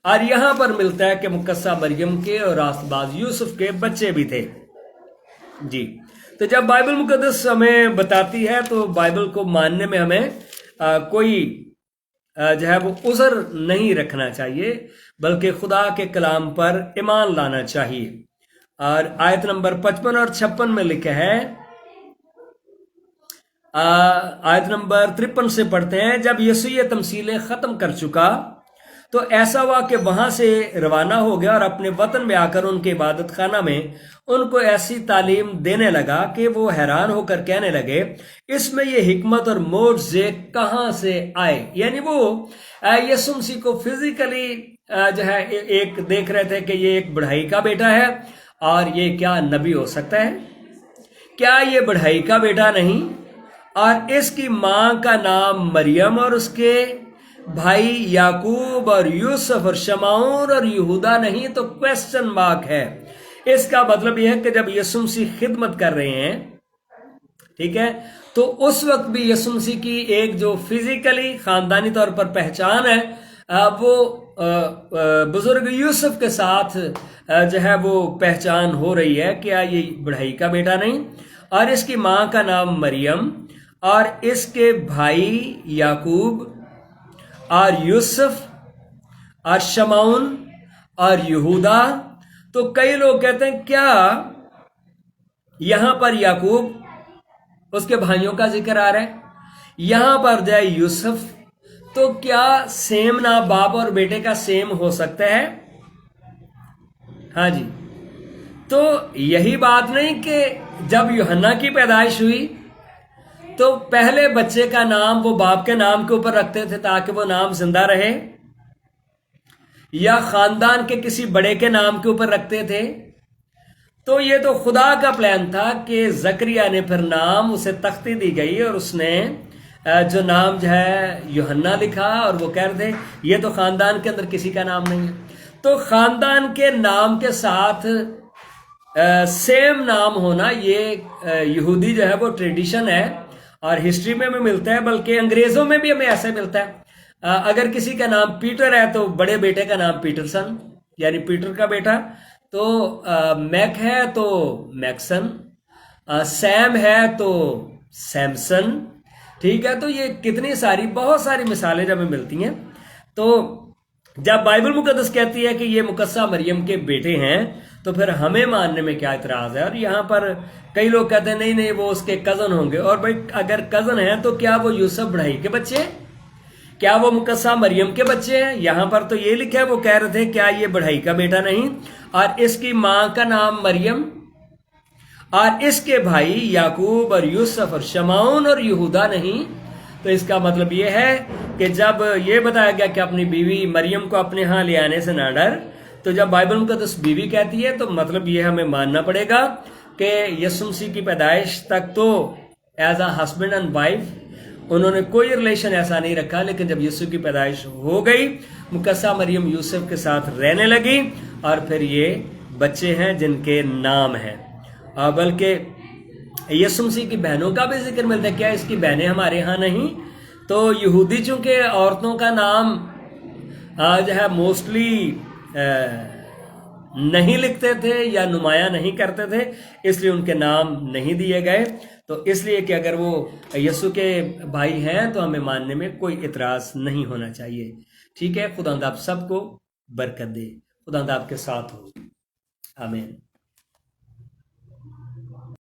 Speaker 1: और यहां पर मिलता है कि मुकद्दसा मरियम के और रास्तबाज यूसुफ के बच्चे भी थे। जी, तो जब बाइबल मुकद्दस हमें बताती है तो बाइबल को मानने में हमें कोई जो है वो उज़र नहीं रखना चाहिए, बल्कि खुदा के कलाम पर ईमान लाना चाहिए। और आयत नंबर 55 और 56 में लिखा है, आयत नंबर 53 से पढ़ते हैं, जब यीशु ये तमसीलें खत्म कर चुका तो ऐसा हुआ कि वहां से रवाना हो गया और अपने वतन में आकर उनके इबादत खाना में उनको ऐसी तालीम देने लगा कि वो हैरान होकर कहने लगे, इसमें ये हिकमत और मोज़े कहां से आए। यानी वो यीशु मसीह को फिजिकली जो है एक देख रहे थे कि ये एक बढ़ई का बेटा है और ये क्या नबी हो सकता है, क्या ये बढ़ई का बेटा नहीं, और इसकी मां का नाम मरियम और उसके भाई याकूब और यूसुफ और शमाउन और यहूदा नहीं, तो क्वेश्चन मार्क है। इसका मतलब यह है कि जब यीशु मसीह खिदमत कर रहे हैं, ठीक है, तो उस वक्त भी यीशु मसीह की एक जो फिजिकली खानदानी तौर पर पहचान है वो बुजुर्ग यूसुफ के साथ जो है वो पहचान हो रही है, क्या ये बढ़ई का बेटा नहीं, और इसकी मां का नाम मरियम और इसके भाई याकूब और यूसुफ और शमाउन और यहूदा। तो कई लोग कहते हैं क्या यहां पर याकूब उसके भाइयों का जिक्र आ रहा है, यहां पर जाए यूसुफ, तो क्या सेम ना बाप और बेटे का सेम हो सकता है? हाँ जी, तो यही बात नहीं कि जब यूहन्ना की पैदाइश हुई तो पहले बच्चे का नाम वो बाप के नाम के ऊपर रखते थे ताकि वो नाम जिंदा रहे, या खानदान के किसी बड़े के नाम के ऊपर रखते थे? तो ये तो खुदा का प्लान था कि जकरिया ने फिर नाम उसे तख्ती दी गई और उसने जो नाम जो है यूहन्ना लिखा, और वो कह रहे थे ये तो खानदान के अंदर किसी का नाम नहीं है। तो खानदान के नाम के साथ सेम नाम होना ये यहूदी जो है वो ट्रेडिशन है और हिस्ट्री में भी मिलता है, बल्कि अंग्रेजों में भी हमें ऐसे मिलता है। अगर किसी का नाम पीटर है तो बड़े बेटे का नाम पीटरसन, यानी पीटर का बेटा, तो मैक है तो मैक्सन, सैम है तो सैमसन, ठीक है। तो ये कितनी सारी बहुत सारी मिसालें जब हमें मिलती हैं। तो जब बाइबल मुकद्दस कहती है कि ये मुकद्दसा मरियम के बेटे हैं तो फिर हमें मानने में क्या इतराज है? और यहाँ पर कई लोग कहते हैं नहीं नहीं वो उसके कजन होंगे, और भाई अगर कजन है तो क्या वो यूसुफ बढ़ई के बच्चे हैं? क्या वो मुकद्दसा मरियम के बच्चे हैं? यहाँ पर तो ये लिखा है, वो कह रहे थे क्या ये बढ़ई का बेटा नहीं, और इसकी मां का नाम मरियम और इसके भाई याकूब और यूसुफ और शमाउन और यहूदा नहीं। तो इसका मतलब ये है कि जब ये बताया गया कि अपनी बीवी मरियम को अपने यहाँ ले आने से ना डर, तो जब बाइबल मुकद्दस बीवी कहती है तो मतलब ये हमें मानना पड़ेगा कि यीशु मसीह की पैदाइश तक तो as a husband and wife उन्होंने कोई रिलेशन ऐसा नहीं रखा, लेकिन जब यीशु की पैदाइश हो गई मुकद्दसा मरियम यूसुफ के साथ रहने लगी और फिर ये बच्चे हैं जिनके नाम हैं। बल्कि यीशु मसीह की बहनों का भी जिक्र मिलता है, क्या इसकी बहनें हमारे यहाँ नहीं? तो यहूदी चूंकि औरतों का नाम जो है मोस्टली نہیں لکھتے تھے یا نمایاں نہیں کرتے تھے، اس لیے ان کے نام نہیں دیے گئے۔ تو اس لیے کہ اگر وہ یسوع کے بھائی ہیں تو ہمیں ماننے میں کوئی اعتراض نہیں ہونا چاہیے۔ ٹھیک ہے، خداوند آپ سب کو برکت دے، خداوند آپ کے ساتھ ہو، آمین۔